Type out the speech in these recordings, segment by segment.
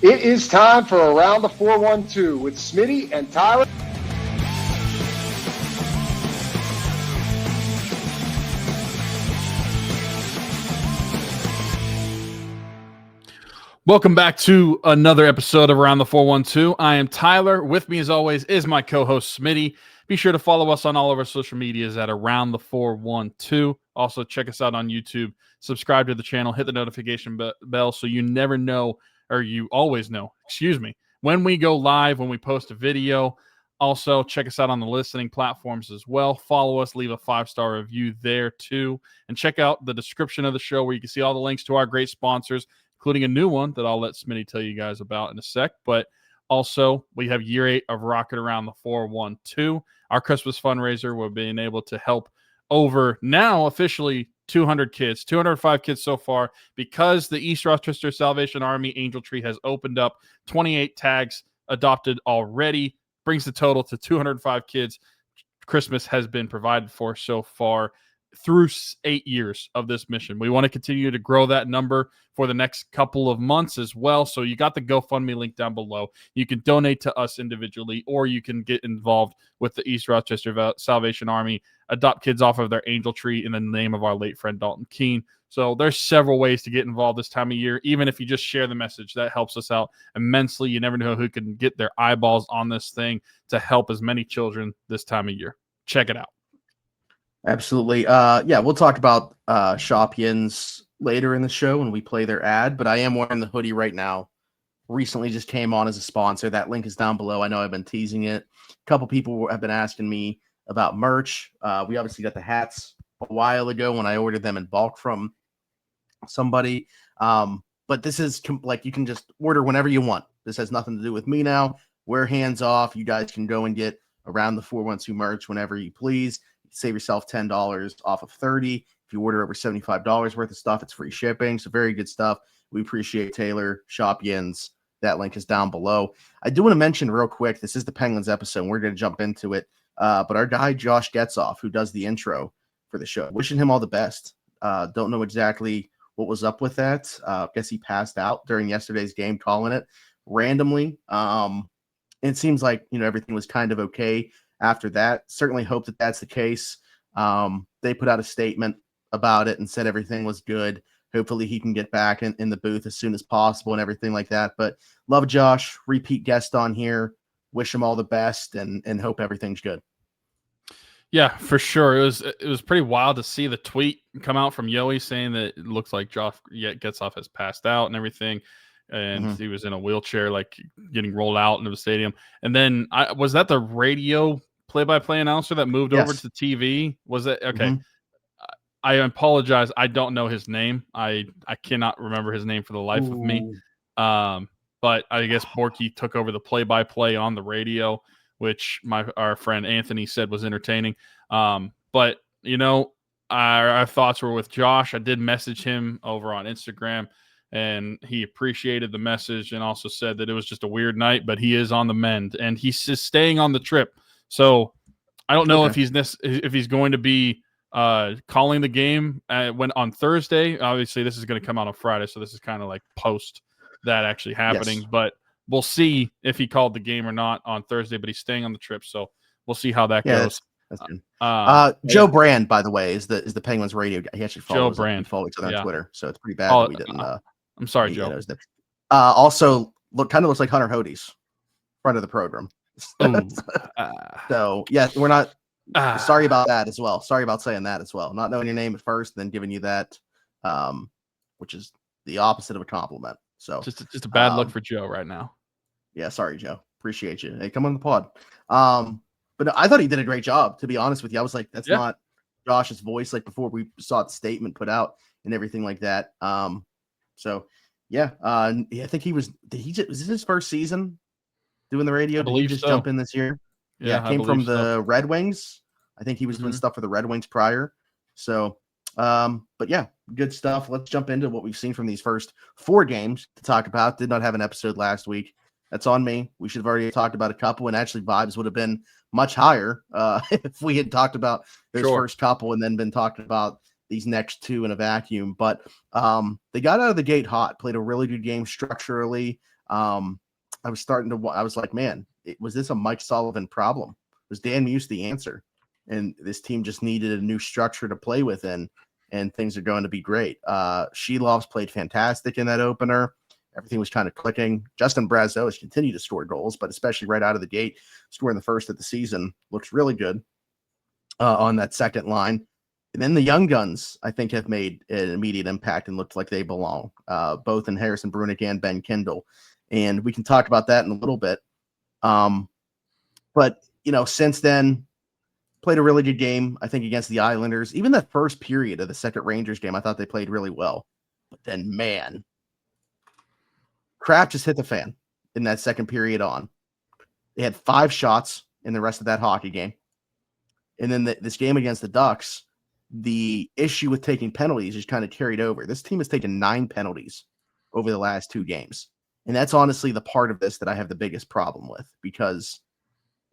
It is time for Around the 412 with Smitty and Tyler. Welcome back to another episode of Around the 412. I am Tyler. With me, as always, is my co-host Smitty. Be sure to follow us on all of our social medias at Around the 412. Also, check us out on YouTube. Subscribe to the channel. Hit the notification bell so you never know, or you always know, when we go live, when we post a video. Also, check us out on the listening platforms as well. Follow us. Leave a 5-star review there, too. And check out the description of the show where you can see all the links to our great sponsors, including a new one that I'll let Smitty tell you guys about in a sec. But also, we have year 8 of Rocket Around the 412, our Christmas fundraiser. We're being able to help over now officially 200 kids, 205 kids so far, because the East Rochester Salvation Army Angel Tree has opened up. 28 tags adopted already, brings the total to 205 kids. Christmas has been provided for so far through 8 years of this mission. We want to continue to grow that number for the next couple of months as well. So you got the GoFundMe link down below. You can donate to us individually, or you can get involved with the East Rochester Salvation Army, adopt kids off of their angel tree in the name of our late friend Dalton Keene. So there's several ways to get involved this time of year. Even if you just share the message, that helps us out immensely. You never know who can get their eyeballs on this thing to help as many children this time of year. Check it out. Absolutely. Yeah, we'll talk about Shop Yins later in the show when we play their ad, but I am wearing the hoodie right now. Recently just came on as a sponsor. That link is down below. I know I've been teasing it. A couple people have been asking me about merch. We obviously got the hats a while ago when I ordered them in bulk from somebody. But this is like, you can just order whenever you want. This has nothing to do with me now. We're hands off. You guys can go and get Around the 412 merch whenever you please. Save yourself $10 off of $30. If you order over $75 worth of stuff, it's free shipping. So very good stuff. We appreciate Taylor, Shop Yins. That link is down below. I do want to mention real quick, this is the Penguins episode, and we're going to jump into it. But our guy, Josh Getzoff, who does the intro for the show, wishing him all the best. Don't know exactly what was up with that. Guess he passed out during yesterday's game, calling it randomly. It seems like, everything was kind of okay after that. Certainly hope that that's the case. They put out a statement about it and said everything was good. Hopefully he can get back in the booth as soon as possible and everything like that. But love Josh, repeat guest on here. Wish him all the best and hope everything's good. Yeah, for sure. It was pretty wild to see the tweet come out from Yoey saying that it looks like Josh Getzoff has passed out and everything. And he was in a wheelchair, like getting rolled out into the stadium. And then was that the radio play-by-play announcer that moved over to TV? Was it? Okay. I apologize. I don't know his name. I cannot remember his name for the life of me. But I guess Borky took over the play-by-play on the radio, which our friend Anthony said was entertaining. But, our thoughts were with Josh. I did message him over on Instagram, and he appreciated the message and also said that it was just a weird night, but he is on the mend, and he's just staying on the trip. So I don't know if he's going to be calling the game when on Thursday. Obviously, this is going to come out on Friday, so this is kind of like post that actually happening. Yes. But we'll see if he called the game or not on Thursday. But he's staying on the trip, so we'll see how that goes. That's good. Joe Brand, by the way, is the Penguins radio guy. He actually follows Joe Brand. We follow each other on Twitter, so it's pretty bad that we didn't. I'm sorry, Joe. Also, kind of looks like Hunter Hode's front of the program. So yeah, we're not sorry about that as well. Sorry about saying that as well. Not knowing your name at first, then giving you that, which is the opposite of a compliment. So just a bad look for Joe right now. Yeah, sorry, Joe. Appreciate you. Hey, come on the pod. But I thought he did a great job, to be honest with you. I was like, that's not Josh's voice, like before we saw the statement put out and everything like that. So yeah, I think was this his first season doing the radio? Did he just jump in this year? Yeah, came from the Red Wings. I think he was doing stuff for the Red Wings prior. So, but yeah, good stuff. Let's jump into what we've seen from these first 4 games to talk about. Did not have an episode last week. That's on me. We should have already talked about a couple, and actually vibes would have been much higher if we had talked about those first couple and then been talking about these next 2 in a vacuum. But they got out of the gate hot, played a really good game structurally. I was like, man, was this a Mike Sullivan problem? Was Dan Muse the answer? And this team just needed a new structure to play within, and things are going to be great. Silovs played fantastic in that opener. Everything was kind of clicking. Justin Brazeau has continued to score goals, but especially right out of the gate, scoring the first of the season, looks really good on that second line. And then the young guns, I think, have made an immediate impact and looked like they belong, both in Harrison Brunicke and Ben Kindel. And we can talk about that in a little bit. But, since then, played a really good game, I think, against the Islanders. Even the first period of the second Rangers game, I thought they played really well. But then, man, crap just hit the fan in that second period on. They had 5 shots in the rest of that hockey game. And then this game against the Ducks, the issue with taking penalties is kind of carried over. This team has taken 9 penalties over the last 2 games. And that's honestly the part of this that I have the biggest problem with, because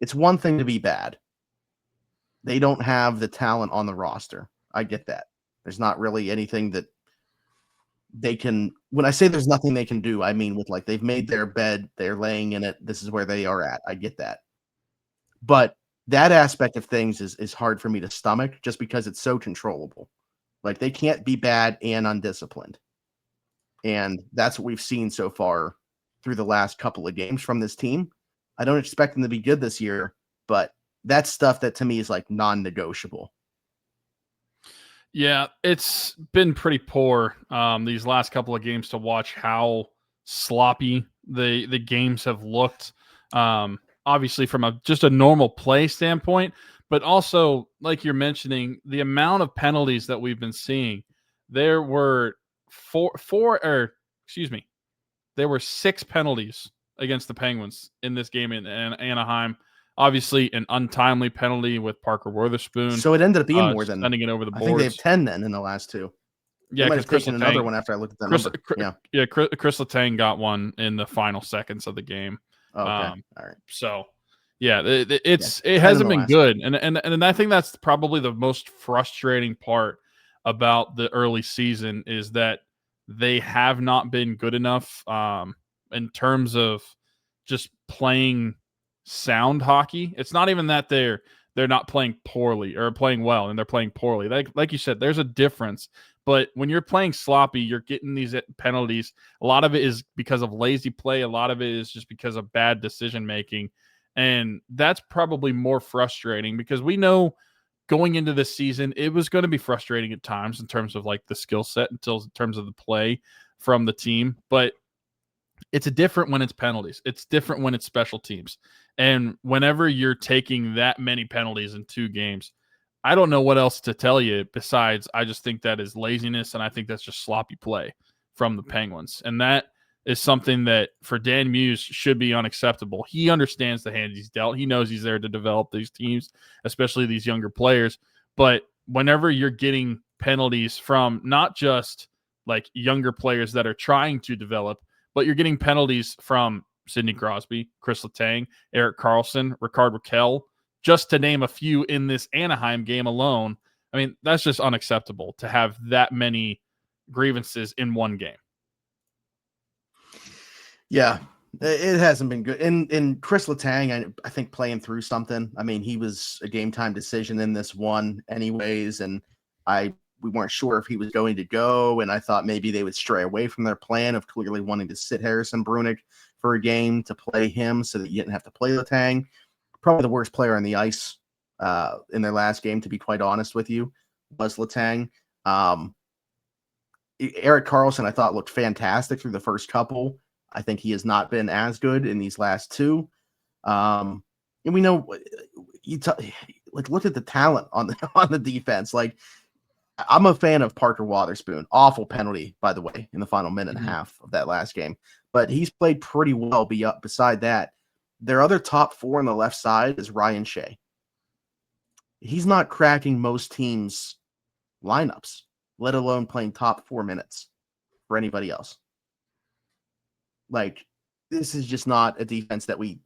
it's one thing to be bad. They don't have the talent on the roster. I get that. There's not really anything that they can, when I say there's nothing they can do, I mean with like they've made their bed, they're laying in it, this is where they are at. I get that. But that aspect of things is hard for me to stomach just because it's so controllable. Like they can't be bad and undisciplined. And that's what we've seen so far through the last couple of games from this team. I don't expect them to be good this year, but that's stuff that to me is like non-negotiable. Yeah, it's been pretty poor these last couple of games to watch how sloppy the games have looked. Obviously from just a normal play standpoint, but also like you're mentioning, the amount of penalties that we've been seeing. There were 6 penalties against the Penguins in this game in Anaheim. Obviously, an untimely penalty with Parker Wortherspoon. So it ended up being more than sending it over the boards. I think they have 10 then in the last 2. Yeah, because Chris Letang, another one after I looked at that number. Chris Letang got one in the final seconds of the game. Okay, all right. So, yeah, it hasn't been good, and I think that's probably the most frustrating part about the early season is that they have not been good enough in terms of just playing sound hockey. It's not even that they're not playing poorly or playing well and they're playing poorly. Like you said, there's a difference. But when you're playing sloppy, you're getting these penalties. A lot of it is because of lazy play. A lot of it is just because of bad decision making. And that's probably more frustrating because we know going into this season, it was going to be frustrating at times in terms of like the skill set, in terms of the play from the team. But it's different when it's penalties. It's different when it's special teams. And whenever you're taking that many penalties in 2 games, I don't know what else to tell you besides I just think that is laziness, and I think that's just sloppy play from the Penguins. And that is something that for Dan Muse should be unacceptable. He understands the hand he's dealt. He knows he's there to develop these teams, especially these younger players. But whenever you're getting penalties from not just like younger players that are trying to develop, but you're getting penalties from Sidney Crosby, Chris Letang, Erik Karlsson, Rickard Rakell, just to name a few in this Anaheim game alone. I mean, that's just unacceptable to have that many grievances in one game. Yeah, it hasn't been good. And Chris Letang, I think playing through something. I mean, he was a game time decision in this one anyways, and we weren't sure if he was going to go, and I thought maybe they would stray away from their plan of clearly wanting to sit Harrison Brunicke for a game to play him so that you didn't have to play Letang. Probably the worst player on the ice in their last game, to be quite honest with you, was Letang. Erik Karlsson, I thought, looked fantastic through the first couple. I think he has not been as good in these last 2. And we know look at the talent on the defense. Like, I'm a fan of Parker Wotherspoon. Awful penalty, by the way, in the final minute and a half of that last game. But he's played pretty well beside that. Their other top 4 on the left side is Ryan Shea. He's not cracking most teams' lineups, let alone playing top 4 minutes for anybody else. Like, this is just not a defense that we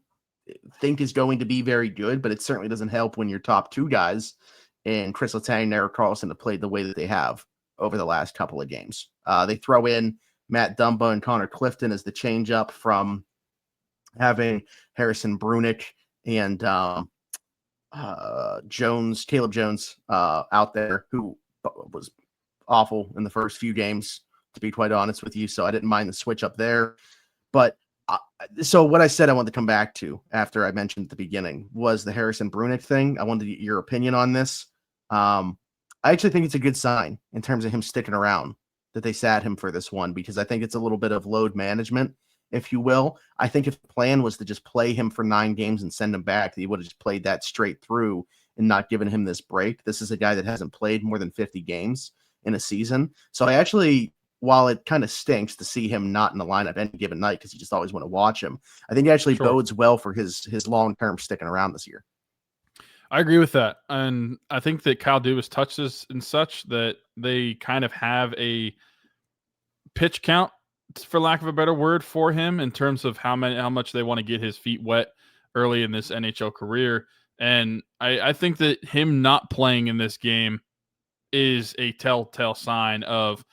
think is going to be very good, but it certainly doesn't help when your top 2 guys and Chris Letang and Erik Karlsson have played the way that they have over the last couple of games. They throw in Matt Dumba and Connor Clifton as the change-up from having Harrison Brunicke and Caleb Jones out there, who was awful in the first few games, to be quite honest with you. So I didn't mind the switch up there. But so what I said I wanted to come back to after I mentioned at the beginning was the Harrison Brunicke thing. I wanted your opinion on this. I actually think it's a good sign in terms of him sticking around that they sat him for this one, because I think it's a little bit of load management, if you will. I think if the plan was to just play him for 9 games and send him back, he would have just played that straight through and not given him this break. This is a guy that hasn't played more than 50 games in a season. So I actually, while it kind of stinks to see him not in the lineup any given night because you just always want to watch him, I think it actually bodes well for his long-term sticking around this year. I agree with that. And I think that Kyle Dubas touches and such that they kind of have a pitch count, for lack of a better word, for him in terms of how much they want to get his feet wet early in this NHL career. And I think that him not playing in this game is a telltale sign of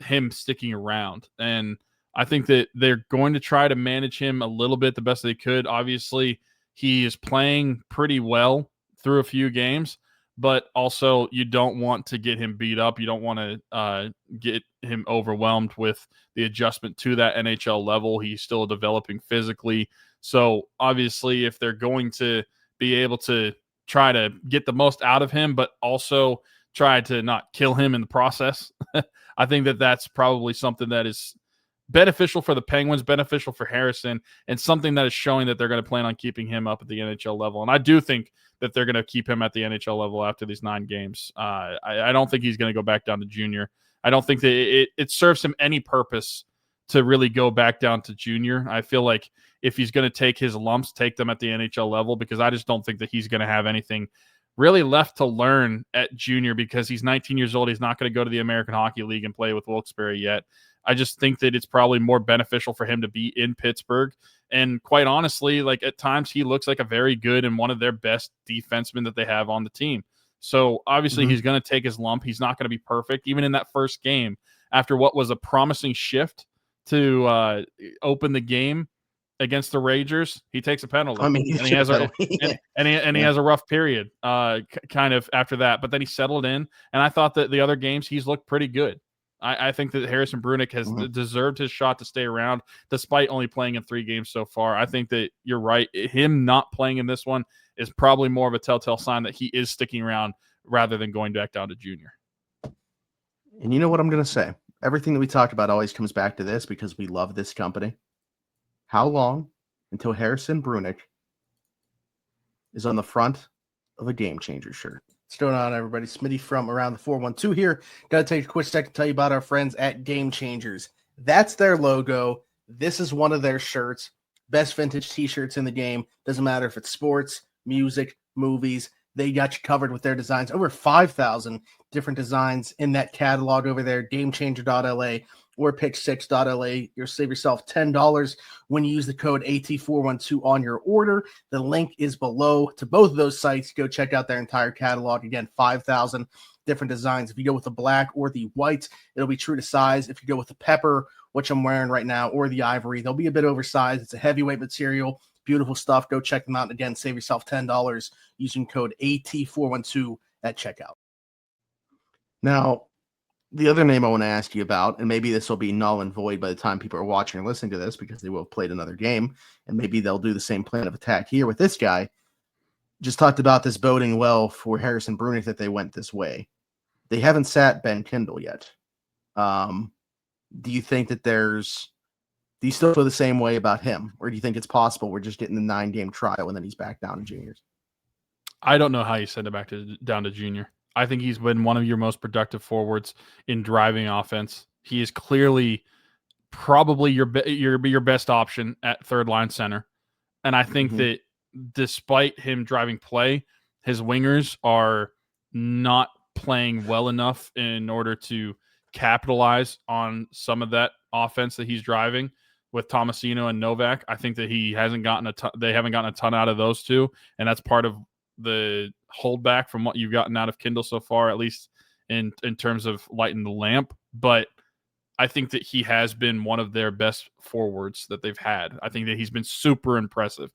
him sticking around. And I think that they're going to try to manage him a little bit the best they could. Obviously, he is playing pretty well through a few games, but also you don't want to get him beat up. You don't want to get him overwhelmed with the adjustment to that NHL level. He's still developing physically. So obviously, if they're going to be able to try to get the most out of him, but also try to not kill him in the process, I think that that's probably something that is beneficial for the Penguins, beneficial for Harrison, and something that is showing that they're going to plan on keeping him up at the NHL level. And I do think that they're going to keep him at the NHL level after these 9 games. I don't think he's going to go back down to junior. I don't think that it serves him any purpose to really go back down to junior. I feel like if he's going to take his lumps, take them at the NHL level, because I just don't think that he's going to have anything really left to learn at junior, because he's 19 years old. He's not going to go to the American Hockey League and play with Wilkes-Barre yet. I just think that it's probably more beneficial for him to be in Pittsburgh. And quite honestly, like at times he looks like a very good and one of their best defensemen that they have on the team. So obviously he's going to take his lump. He's not going to be perfect. Even in that first game, after what was a promising shift to open the game against the Rangers, he takes a penalty. I mean, and he has he has a rough period kind of after that. But then he settled in, and I thought that the other games he's looked pretty good. I think that Harrison Brunicke has deserved his shot to stay around, despite only playing in 3 games so far. I think that you're right. Him not playing in this one is probably more of a telltale sign that he is sticking around rather than going back down to junior. And you know what I'm going to say? Everything that we talked about always comes back to this, because we love this company. How long until Harrison Brunicke is on the front of a Game Changer shirt? What's going on, everybody? Smitty from Around the 412 here. Got to take a quick second to tell you about our friends at Game Changers. That's their logo. This is one of their shirts. Best vintage t-shirts in the game. Doesn't matter if it's sports, music, movies. They got you covered with their designs. Over 5,000 different designs in that catalog over there. GameChanger.la or Pick6.la. You'll save yourself $10 when you use the code AT412 on your order. The link is below to both of those sites. Go check out their entire catalog. Again, 5,000 different designs. If you go with the black or the white, it'll be true to size. If you go with the pepper, which I'm wearing right now, or the ivory, they'll be a bit oversized. It's a heavyweight material. Beautiful stuff. Go check them out. Again, save yourself $10 using code AT412 at checkout. Now, the other name I want to ask you about, and maybe this will be null and void by the time people are watching or listening to this, because they will have played another game, and maybe they'll do the same plan of attack here with this guy. Just talked about this boding well for Harrison Brunicke that they went this way. They haven't sat Ben Kindel yet. Do you think that do you still feel the same way about him? Or do you think it's possible we're just getting the 9-game trial and then he's back down in juniors? I don't know how you send it back down to junior. I think he's been one of your most productive forwards in driving offense. He is clearly probably your best option at third line center. And I think that despite him driving play, his wingers are not playing well enough in order to capitalize on some of that offense that he's driving with Tomasino and Novak. I think that they haven't gotten a ton out of those two, and that's part of the holdback from what you've gotten out of Kindel so far, at least in terms of lighting the lamp. But I think that he has been one of their best forwards that they've had. I think that he's been super impressive.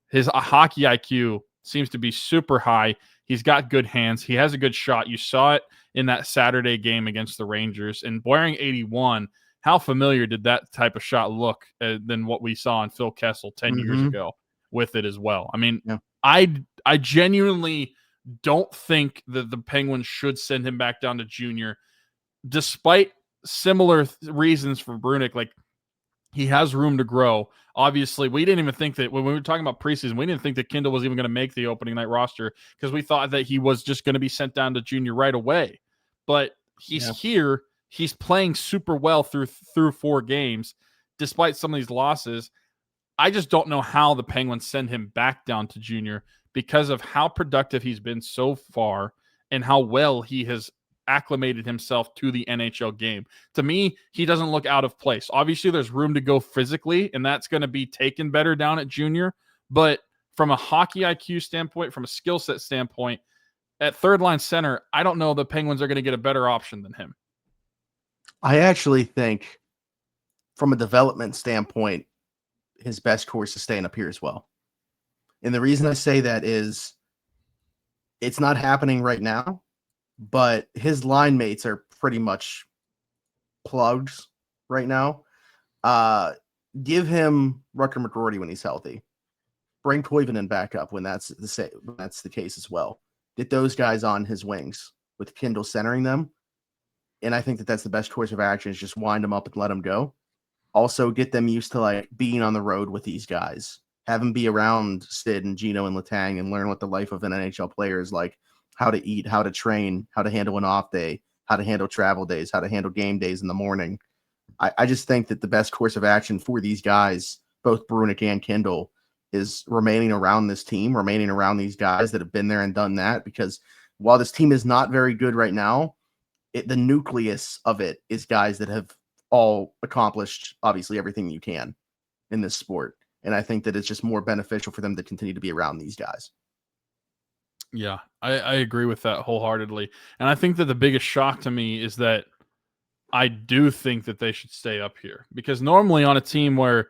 His hockey IQ seems to be super high. He's got good hands. He has a good shot. You saw it in that Saturday game against the Rangers. And wearing 81, how familiar did that type of shot look than what we saw in Phil Kessel 10 years ago with it as well? I mean, I genuinely don't think that the Penguins should send him back down to junior, despite similar reasons for Brunicke. Like, he has room to grow. Obviously, we didn't even think that when we were talking about preseason, we didn't think that Kindel was even going to make the opening night roster because we thought that he was just going to be sent down to junior right away. But he's here. He's playing super well through 4 games, despite some of these losses. I just don't know how the Penguins send him back down to junior because of how productive he's been so far and how well he has acclimated himself to the NHL game. To me, he doesn't look out of place. Obviously, there's room to go physically, and that's going to be taken better down at junior. But from a hockey IQ standpoint, from a skill set standpoint, at third line center, I don't know the Penguins are going to get a better option than him. I actually think from a development standpoint, his best course is staying up here as well. And the reason I say that is it's not happening right now, but his line mates are pretty much plugged right now. Give him Rutger McGroarty when he's healthy. Bring Koivunen back up when that's the case as well. Get those guys on his wings with Kindel centering them. And I think that that's the best course of action is just wind them up and let them go. Also get them used to like being on the road with these guys. Have them be around Sid and Gino and Letang and learn what the life of an NHL player is like, how to eat, how to train, how to handle an off day, how to handle travel days, how to handle game days in the morning. I just think that the best course of action for these guys, both Brunicke and Kindel, is remaining around this team, remaining around these guys that have been there and done that. Because while this team is not very good right now, the nucleus of it is guys that have all accomplished, obviously, everything you can in this sport. And I think that it's just more beneficial for them to continue to be around these guys. Yeah, I agree with that wholeheartedly. And I think that the biggest shock to me is that I do think that they should stay up here. Because normally on a team where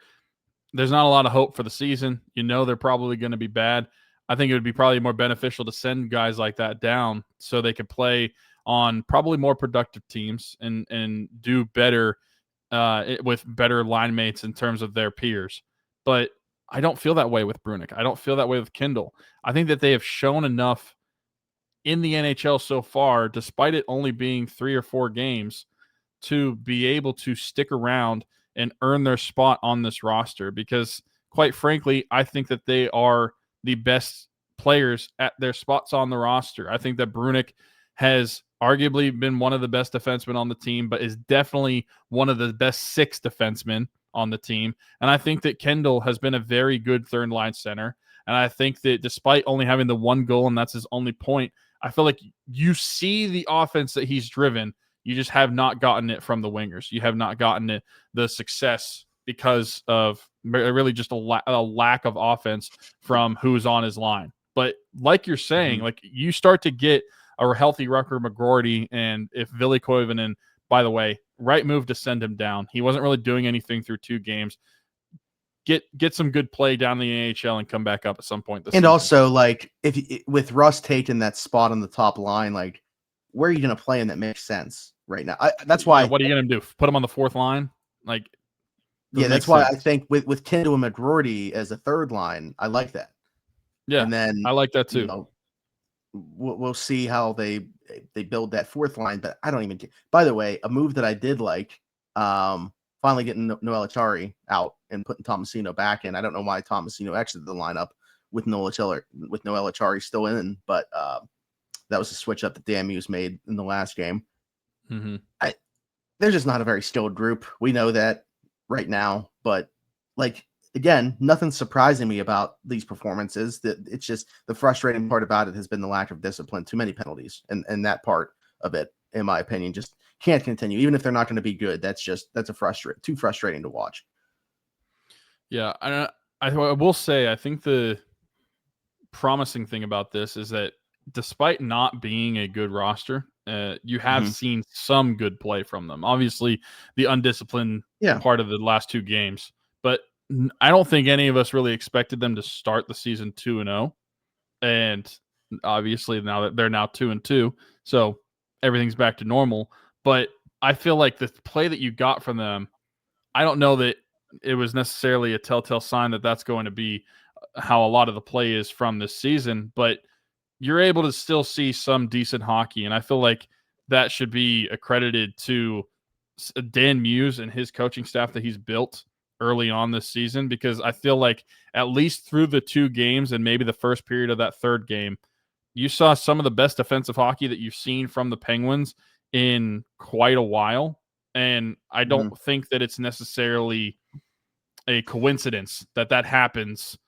there's not a lot of hope for the season, you know they're probably going to be bad, I think it would be probably more beneficial to send guys like that down so they could play on probably more productive teams and do better with better line mates in terms of their peers. But I don't feel that way with Brunicke. I don't feel that way with Kindel. I think that they have shown enough in the NHL so far, despite it only being 3 or 4 games, to be able to stick around and earn their spot on this roster. Because, quite frankly, I think that they are the best players at their spots on the roster. I think that Brunicke has arguably been one of the best defensemen on the team, but is definitely one of the best 6 defensemen on the team. And I think that Kindel has been a very good third line center. And I think that despite only having the 1 goal, and that's his only point, I feel like you see the offense that he's driven. You just have not gotten it from the wingers. You have not gotten the success because of really just a lack of offense from who's on his line. But like you're saying, like you start to get a healthy Rutger McGroarty, and if Ville Koivunen, by the way, right move to send him down. He wasn't really doing anything through 2 games. Get some good play down in the AHL and come back up at some point this season. Also, like with Russ taking that spot on the top line, like where are you going to play him that makes sense right now? That's why. What are you going to do? Put him on the 4th line? Like, that's why I think with Kindel and McGroarty as a third line, I like that. Yeah, and then I like that too. You know, we'll see how they build that 4th line, but I don't even care. By the way, a move that I did like, finally getting Noel Acciari out and putting Tomasino back in. I don't know why Tomasino exited the lineup with Noel Acciari still in, but that was a switch up that Dan Muse made in the last game. Mm-hmm. They're just not a very skilled group. We know that right now, but like, again, nothing surprising me about these performances. That it's just the frustrating part about it has been the lack of discipline, too many penalties, and that part of it, in my opinion, just can't continue. Even if they're not going to be good, that's too frustrating to watch. Yeah, I will say I think the promising thing about this is that despite not being a good roster, you have seen some good play from them. Obviously, the undisciplined part of the last 2 games, but I don't think any of us really expected them to start the season 2-0. And obviously now that they're now 2-2, so everything's back to normal. But I feel like the play that you got from them, I don't know that it was necessarily a telltale sign that that's going to be how a lot of the play is from this season, but you're able to still see some decent hockey. And I feel like that should be accredited to Dan Muse and his coaching staff that he's built early on this season, because I feel like at least through the 2 games and maybe the first period of that 3rd game, you saw some of the best defensive hockey that you've seen from the Penguins in quite a while. And I don't think that it's necessarily a coincidence that happens,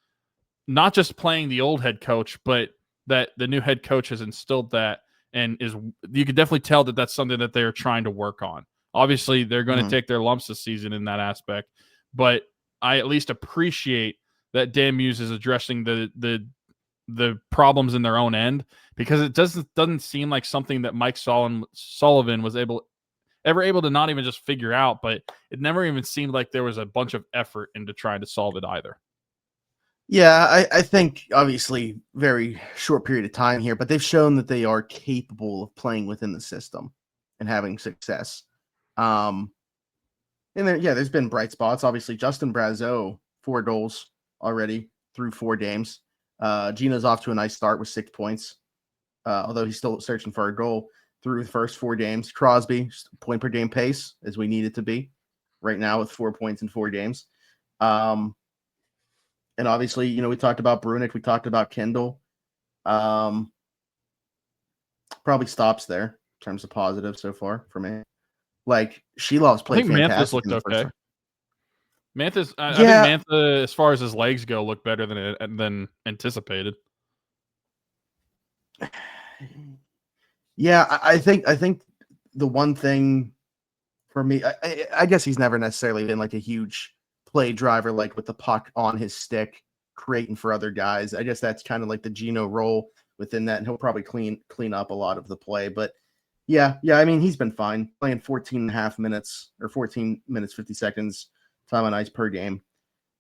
not just playing the old head coach, but that the new head coach has instilled that, and you could definitely tell that that's something that they're trying to work on. Obviously, they're going to take their lumps this season in that aspect, but I at least appreciate that Dan Muse is addressing the problems in their own end, because it doesn't seem like something that Mike Sullivan was able to not even just figure out, but it never even seemed like there was a bunch of effort into trying to solve it either. Yeah, I think obviously very short period of time here, but they've shown that they are capable of playing within the system and having success. And there's been bright spots. Obviously, Justin Brazeau, 4 goals already through 4 games. Gino's off to a nice start with 6 points, although he's still searching for a goal through the first 4 games. Crosby, point per game pace, as we need it to be right now with 4 points in 4 games. And obviously, we talked about Brunicke, we talked about Kindel. Probably stops there in terms of positive so far for me. Like, Silovs played fantastic. Mantha's looked okay. Mantha's, I think Mantha, as far as his legs go, looked better than anticipated. Yeah, I think the one thing for me, I guess he's never necessarily been like a huge play driver, like with the puck on his stick, creating for other guys. I guess that's kind of like the Gino role within that, and he'll probably clean up a lot of the play. But yeah, I mean, he's been fine playing 14 and a half minutes or 14 minutes, 50 seconds time on ice per game.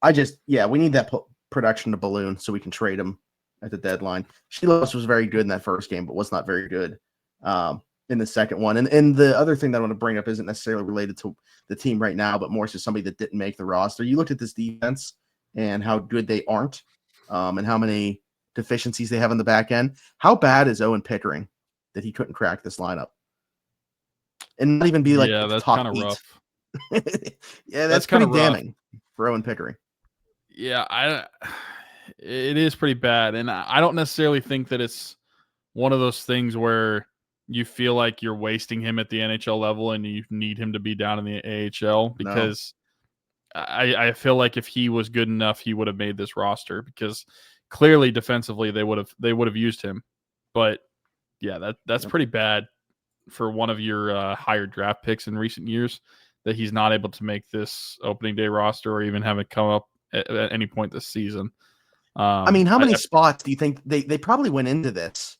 We need that production to balloon so we can trade him at the deadline. Silovs was very good in that first game, but was not very good in the second one. And the other thing that I want to bring up isn't necessarily related to the team right now, but more so somebody that didn't make the roster. You looked at this defense and how good they aren't, and how many deficiencies they have in the back end. How bad is Owen Pickering that he couldn't crack this lineup and not even be like that's top kind of rough. Yeah, that's pretty damning for Owen Pickering. Yeah, it is pretty bad, and I don't necessarily think that it's one of those things where you feel like you're wasting him at the NHL level and you need him to be down in the AHL, because I feel like if he was good enough, he would have made this roster, because clearly defensively they would have used him. But yeah, that's pretty bad for one of your higher draft picks in recent years, that he's not able to make this opening day roster or even have it come up at any point this season. I mean, how many spots do you think they probably went into this?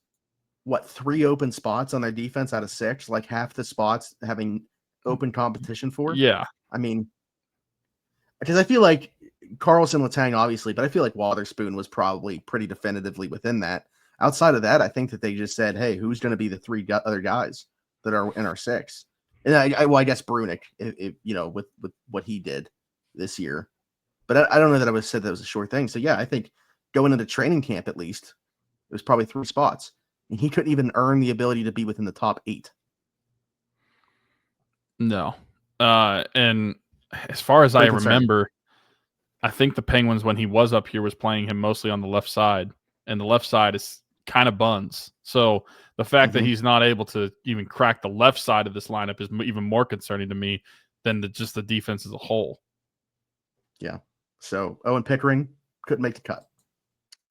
3 open spots on their defense out of 6, like half the spots having open competition for? Yeah. I mean, because I feel like Carlson, Letang, obviously, but I feel like Wotherspoon was probably pretty definitively within that. Outside of that, I think that they just said, hey, who's going to be the 3 other guys that are in our 6? And I guess Brunicke, if with what he did this year. But I don't know that I would have said that was a sure thing. So, yeah, I think going into training camp, at least, it was probably 3 spots. And he couldn't even earn the ability to be within the top 8. No. And as far as I remember, I think the Penguins, when he was up here, was playing him mostly on the left side. And the left side is kind of buns. So the fact that he's not able to even crack the left side of this lineup is even more concerning to me than just the defense as a whole. Yeah. So Owen Pickering couldn't make the cut.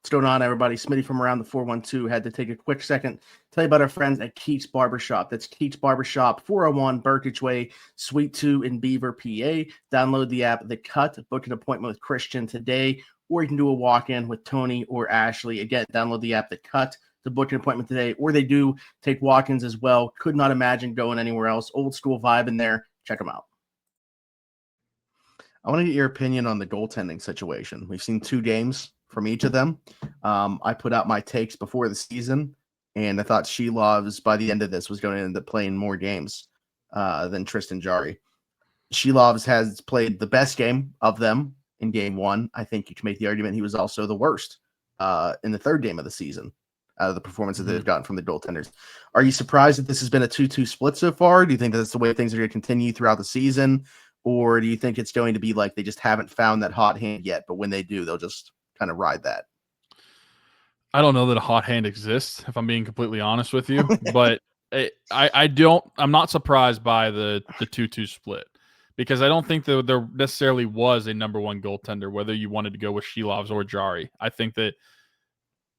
What's going on, everybody? Smitty from around the 412 had to take a quick second to tell you about our friends at Keek's Barbershop. That's Keek's Barbershop, 401 Burkage Way, Suite 2 in Beaver, PA. Download the app, The Cut. Book an appointment with Christian today, or you can do a walk-in with Tony or Ashley. Again, download the app, The Cut. to book an appointment today, or they do take walk-ins as well. Could not imagine going anywhere else. Old school vibe in there. Check them out. I want to get your opinion on the goaltending situation. We've seen 2 games from each of them. I put out my takes before the season, and I thought Silovs by the end of this was going to end up playing more games than Tristan Jarry. Silovs has played the best game of them in game 1. I think you can make the argument he was also the worst in the 3rd game of the season out of the performances that they've gotten from the goaltenders. Are you surprised that this has been a 2-2 split so far? Do you think that's the way things are going to continue throughout the season? Or do you think it's going to be like they just haven't found that hot hand yet, but when they do, they'll just kind of ride that? I don't know that a hot hand exists, if I'm being completely honest with you, but I'm not surprised by the 2-2 split, because I don't think that there necessarily was a number 1 goaltender, whether you wanted to go with Silovs or Jarry. I think that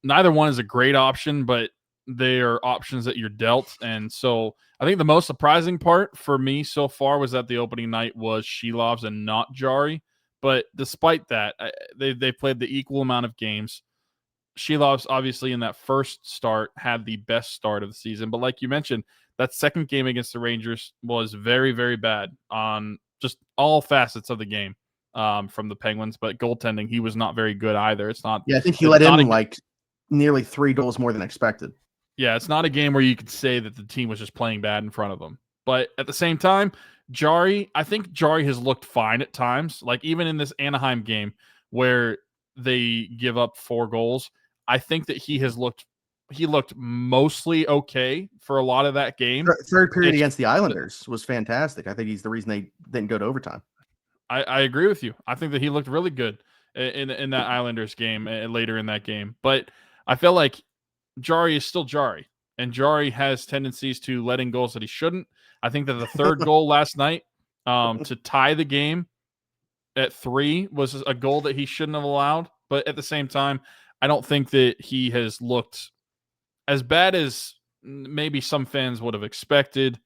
neither one is a great option, but they are options that you're dealt. And so I think the most surprising part for me so far was that the opening night was Silovs and not Jarry. But despite that, they played the equal amount of games. Silovs, obviously, in that first start, had the best start of the season. But like you mentioned, that second game against the Rangers was very, very bad on just all facets of the game from the Penguins. But goaltending, he was not very good either. It's not. Yeah, I think he let in like nearly 3 goals more than expected. Yeah, it's not a game where you could say that the team was just playing bad in front of them. But at the same time, I think Jarry has looked fine at times. Like even in this Anaheim game where they give up 4 goals, I think that he looked mostly okay for a lot of that game. Third period against the Islanders was fantastic. I think he's the reason they didn't go to overtime. I agree with you. I think that he looked really good in that Islanders game later in that game. But I feel like Jarry is still Jarry, and Jarry has tendencies to letting goals that he shouldn't. I think that the 3rd goal last night to tie the game at 3 was a goal that he shouldn't have allowed. But at the same time, I don't think that he has looked as bad as maybe some fans would have expected.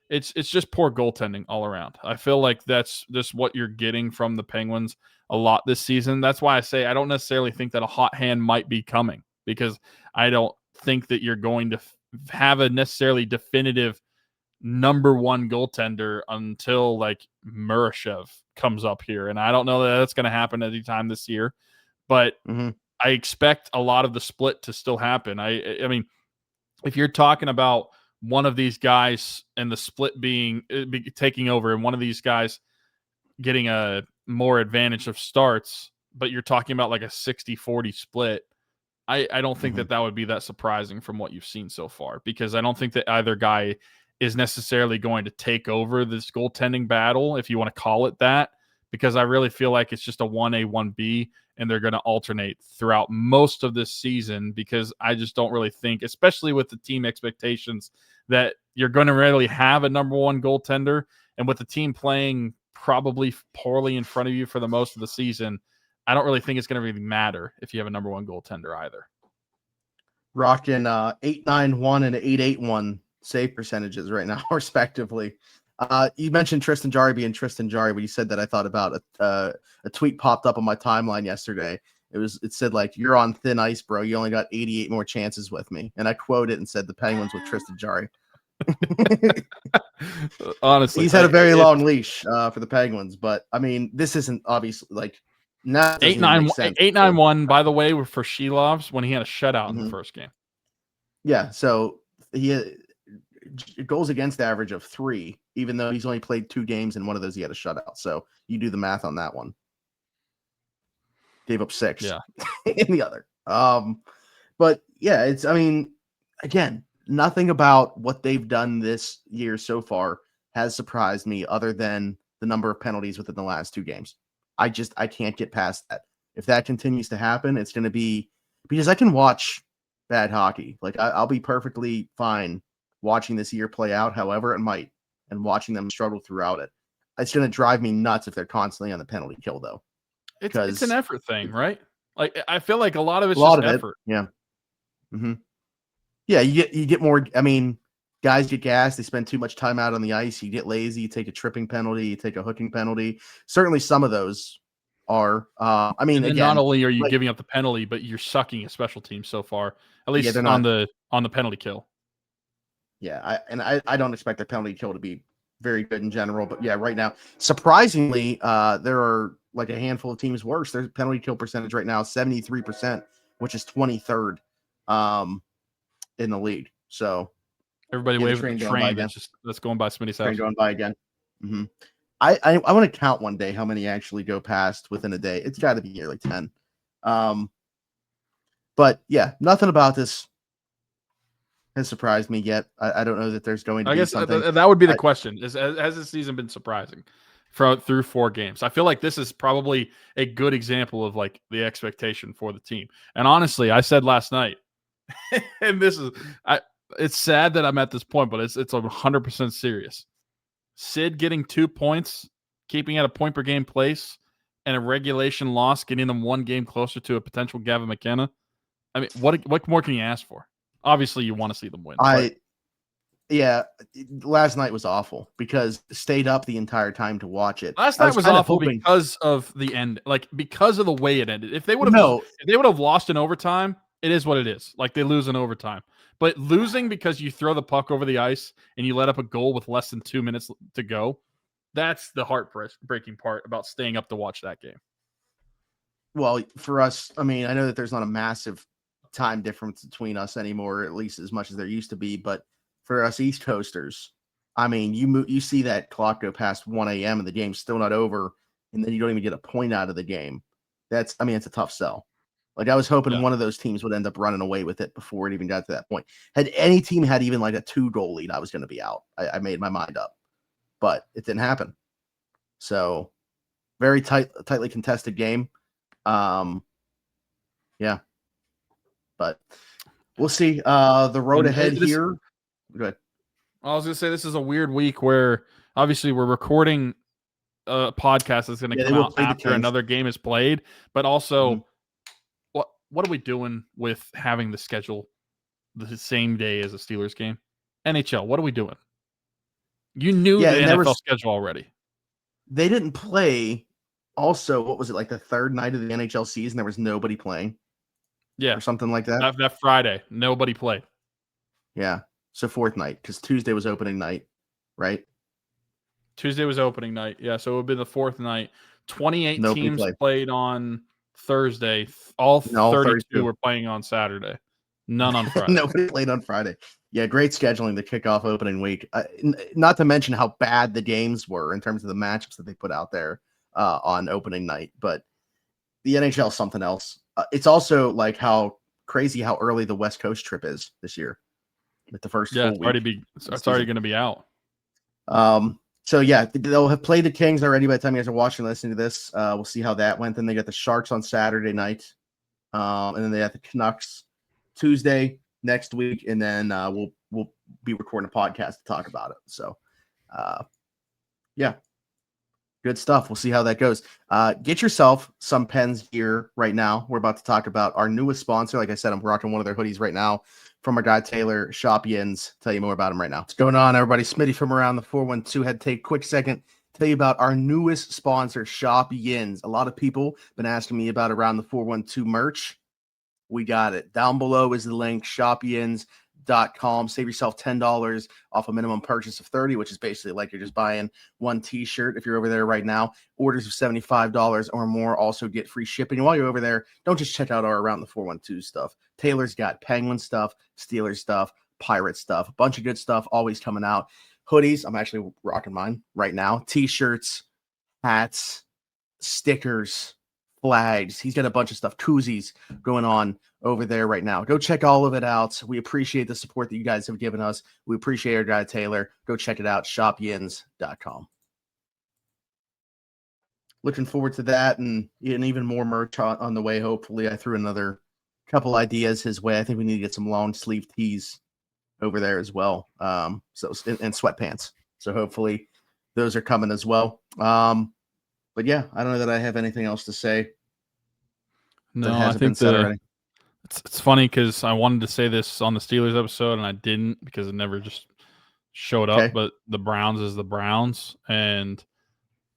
It's just poor goaltending all around. I feel like that's just what you're getting from the Penguins a lot this season. That's why I say I don't necessarily think that a hot hand might be coming, because I don't think that you're going to have a necessarily definitive number 1 goaltender until like Barbershop comes up here. And I don't know that that's going to happen anytime this year, but I expect a lot of the split to still happen. I mean, if you're talking about one of these guys and the split taking over and one of these guys getting a more advantage of starts, but you're talking about like a 60-40 split, I don't think that would be that surprising from what you've seen so far, because I don't think that either guy is necessarily going to take over this goaltending battle, if you want to call it that, because I really feel like it's just a 1A, 1B, and they're going to alternate throughout most of this season, because I just don't really think, especially with the team expectations, that you're going to really have a number 1 goaltender, and with the team playing probably poorly in front of you for the most of the season, I don't really think it's going to really matter if you have a number 1 goaltender either. Rocking 891 and 881 save percentages right now, respectively. You mentioned Tristan Jarry being Tristan Jarry. When you said that, I thought about a tweet popped up on my timeline yesterday. It said like, "You're on thin ice, bro. You only got 88 more chances with me." And I quoted and said the Penguins with Tristan Jarry. Honestly, he's had a very long leash for the Penguins, but I mean, this isn't obviously like now 891. By the way, for Silovs when he had a shutout in the first game. Yeah, so he goals against average of 3, even though he's only played 2 games and one of those he had a shutout. So you do the math on that one. Gave up 6 in the other. But yeah, I mean, again, nothing about what they've done this year so far has surprised me other than the number of penalties within the last 2 games. I can't get past that. If that continues to happen, it's going to be, because I can watch bad hockey. Like I'll be perfectly fine watching this year play out however it might, and watching them struggle throughout it. It's going to drive me nuts if they're constantly on the penalty kill, though. It's an effort thing, right? Like I feel like a lot of it's just effort. Yeah. Yeah, you get more. I mean, guys get gassed. They spend too much time out on the ice. You get lazy. You take a tripping penalty. You take a hooking penalty. Certainly, some of those are. I mean, And then again, not only are you like, giving up the penalty, but you're sucking at special teams so far, at yeah, least they're on not. the penalty kill. Yeah, I don't expect their penalty kill to be very good in general, but yeah, right now, surprisingly, there are like a handful of teams worse. Their penalty kill percentage right now is 73%, which is 23rd in the league. So Everybody yeah, the wave at the train going by train again. that's going by Smitty's Train house. going by again. Mm-hmm. I want to count one day how many actually go past within a day. It's got to be nearly 10. But yeah, nothing about this has surprised me yet. I don't know that there's going to I be guess something. that would be the question: has this season been surprising through 4 games? I feel like this is probably a good example of like the expectation for the team. And honestly, I said last night, and it's sad that I'm at this point, but it's 100% serious. Sid getting 2 points, keeping at a point per game place, and a regulation loss, getting them 1 game closer to a potential Gavin McKenna. I mean, what more can you ask for? Obviously, you want to see them win. Yeah, last night was awful because stayed up the entire time to watch it. Last night was awful because of the end, like because of the way it ended. If they would have lost in overtime, it is what it is. Like they lose in overtime. But losing because you throw the puck over the ice and you let up a goal with less than 2 minutes to go, that's the heartbreaking part about staying up to watch that game. Well, for us, I mean, I know that there's not a massive time difference between us anymore, at least as much as there used to be, but for us East Coasters, I mean, you see that clock go past 1 a.m. and the game's still not over, and then you don't even get a point out of the game. It's a tough sell. Like I was hoping one of those teams would end up running away with it before it even got to that point. Had any team had even like a 2-goal lead, I was going to be out. I made my mind up, but it didn't happen. So very tightly contested game. Yeah, but we'll see. The road ahead here. Go ahead. I was going to say this is a weird week where obviously we're recording a podcast that's going to come out after another game is played, but also what are we doing with having the schedule the same day as a Steelers game? NHL, what are we doing? You knew the NFL schedule already. They didn't play. Also, what was it, like the third night of the NHL season? There was nobody playing. Yeah. Or something like that. That Friday, nobody played. Yeah. So fourth night, because Tuesday was opening night, right? Tuesday was opening night. Yeah. So it would have been the fourth night. 28 teams played on Thursday. All 32 were playing on Saturday. None on Friday. Nobody played on Friday. Yeah, great scheduling to kick off opening week. Not to mention how bad the games were in terms of the matchups that they put out there on opening night. But the NHL is something else. It's also like how crazy how early the West Coast trip is this year. With the first full week. It's already going to be out. So yeah, they'll have played the Kings already by the time you guys are watching and listening to this. We'll see how that went. Then they got the Sharks on Saturday night. And then they have the Canucks Tuesday next week, and then we'll be recording a podcast to talk about it. So yeah. Good stuff. We'll see how that goes. Get yourself some pens here right now. We're about to talk about our newest sponsor. Like I said, I'm rocking one of their hoodies right now from our guy Taylor, Shop Yins. Tell you more about him right now. What's going on, everybody? Smitty from around the 412 had to take a quick second to tell you about our newest sponsor, Shop Yins. A lot of people been asking me about around the 412 merch. We got it. Down below is the link, shopyins.com. Save yourself $10 off a minimum purchase of $30, which is basically like you're just buying one t-shirt if you're over there right now. Orders of $75 or more also get free shipping. And while you're over there, don't just check out our Around the 412 stuff. Taylor's got Penguin stuff, Steelers stuff, Pirate stuff, a bunch of good stuff always coming out. Hoodies, I'm actually rocking mine right now. T-shirts, hats, stickers, flags. He's got a bunch of stuff, koozies going on over there right now. Go check all of it out. We appreciate the support that you guys have given us. We appreciate our guy Taylor. Go check it out, shopyins.com. Looking forward to that and even more merch on the way. Hopefully, I threw another couple ideas his way. I think we need to get some long sleeve tees over there as well. And sweatpants. So hopefully those are coming as well. But yeah, I don't know that I have anything else to say. No, I think it's funny because I wanted to say this on the Steelers episode and I didn't because it never just showed up. But the Browns is the Browns, and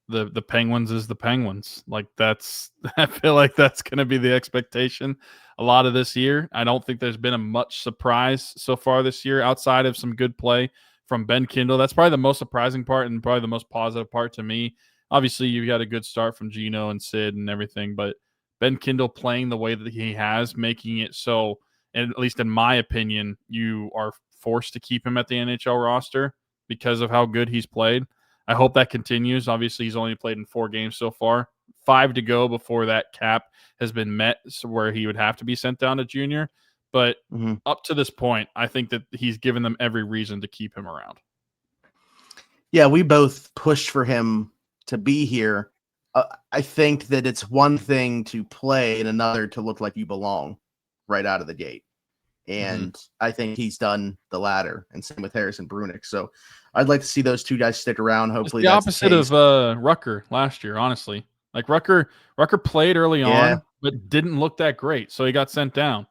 the Penguins is the Penguins. Like that's I feel like that's going to be the expectation a lot of this year. I don't think there's been a much surprise so far this year outside of some good play from Ben Kindel. That's probably the most surprising part and probably the most positive part to me. Obviously, you got a good start from Gino and Sid and everything, but Ben Kindel playing the way that he has, making it so, and at least in my opinion, you are forced to keep him at the NHL roster because of how good he's played. I hope that continues. Obviously, he's only played in 4 games so far. 5 to go before that cap has been met, so where he would have to be sent down to junior. But up to this point, I think that he's given them every reason to keep him around. Yeah, we both pushed for him to be here. I think that it's one thing to play and another to look like you belong right out of the gate. And I think he's done the latter, and same with Harrison Brunicke. So I'd like to see those two guys stick around. Hopefully, it's the that's opposite of Rucker last year, honestly. Like Rucker played early on, but didn't look that great, so he got sent down.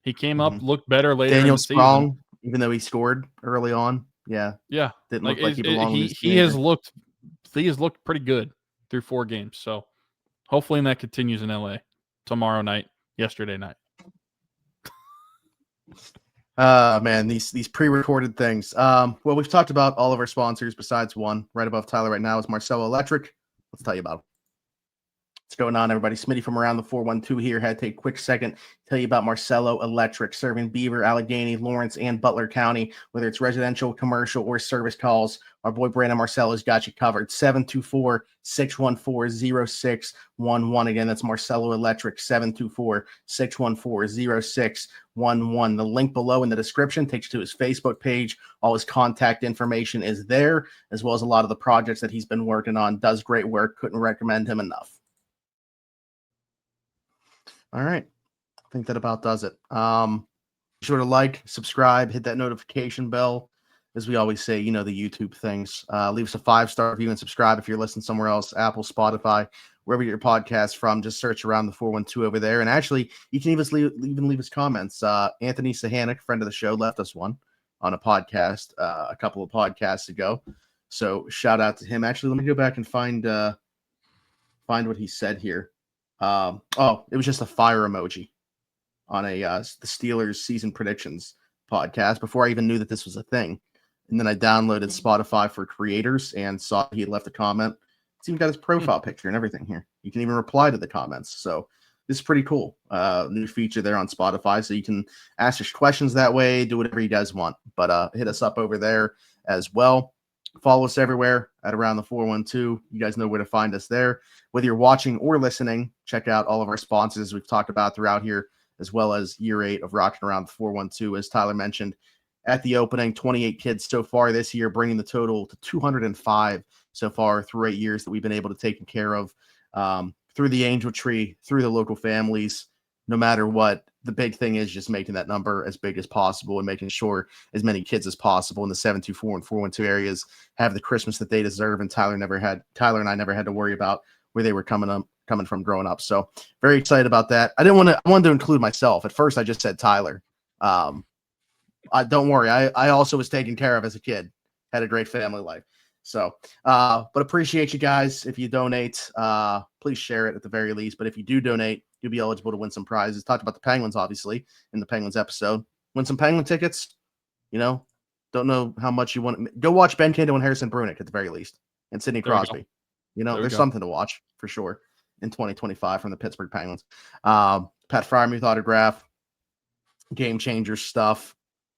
He came up, looked better later in the Sprong, season. even though he scored early on. Yeah. Didn't look like he belonged. He has looked pretty good through 4 games. So hopefully that continues in LA tomorrow night, yesterday night. Man, these pre-recorded things. Well, we've talked about all of our sponsors besides one. Right above Tyler right now is Marcelo Electric. Let's tell you about them. What's going on, everybody? Smitty from around the 412 here. Had to take a quick second to tell you about Marcelo Electric, serving Beaver, Allegheny, Lawrence, and Butler County. Whether it's residential, commercial, or service calls, our boy Brandon Marcelo's got you covered. 724-614-0611. Again, that's Marcelo Electric, 724-614-0611. The link below in the description takes you to his Facebook page. All his contact information is there, as well as a lot of the projects that he's been working on. Does great work. Couldn't recommend him enough. All right. I think that about does it. Be sure to like, subscribe, hit that notification bell. As we always say, you know, the YouTube things. Leave us a 5-star review and subscribe if you're listening somewhere else, Apple, Spotify, wherever you get your podcast from. Just search around the 412 over there. And actually, you can even leave us comments. Anthony Sahanic, friend of the show, left us one on a podcast a couple of podcasts ago. So shout out to him. Actually, let me go back and find what he said here. It was just a fire emoji on the Steelers season predictions podcast before I even knew that this was a thing. And then I downloaded Spotify for creators and saw he had left a comment. It's even got his profile picture and everything here. You can even reply to the comments. So this is pretty cool. New feature there on Spotify. So you can ask us questions that way, do whatever you guys want. But hit us up over there as well. Follow us everywhere at Around the 412. You guys know where to find us there. Whether you're watching or listening, check out all of our sponsors we've talked about throughout here, as well as year 8 of Rocking Around the 412. As Tyler mentioned at the opening, 28 kids so far this year, bringing the total to 205 so far through 8 years that we've been able to take care of through the Angel Tree, through the local families. No matter what, the big thing is just making that number as big as possible and making sure as many kids as possible in the 724 and 412 areas have the Christmas that they deserve. And Tyler and I never had to worry about where they were coming from growing up. So very excited about that. I wanted to include myself. At first I just said Tyler. Don't worry. I also was taken care of as a kid, had a great family life. So, but appreciate you guys. If you donate, please share it at the very least. But if you do donate, you'll be eligible to win some prizes. Talked about the Penguins, obviously, in the Penguins episode. Win some Penguin tickets. You know, don't know how much you want. Go watch Ben Kindel and Harrison Brunicke at the very least, and Sidney Crosby. You know, there's something to watch for sure in 2025 from the Pittsburgh Penguins. Pat Fryermuth autograph, game changer stuff,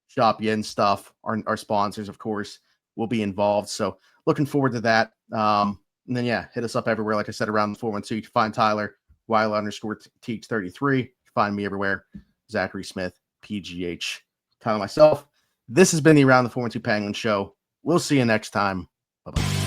Shop Yin stuff. Our sponsors, of course, will be involved. So looking forward to that. And then, hit us up everywhere. Like I said, around the 412, you can find Tyler, Weiler_Teach33. You can find me everywhere. Zachary Smith, PGH. Tyler, myself. This has been the Around the 412 Penguin Show. We'll see you next time. Bye-bye.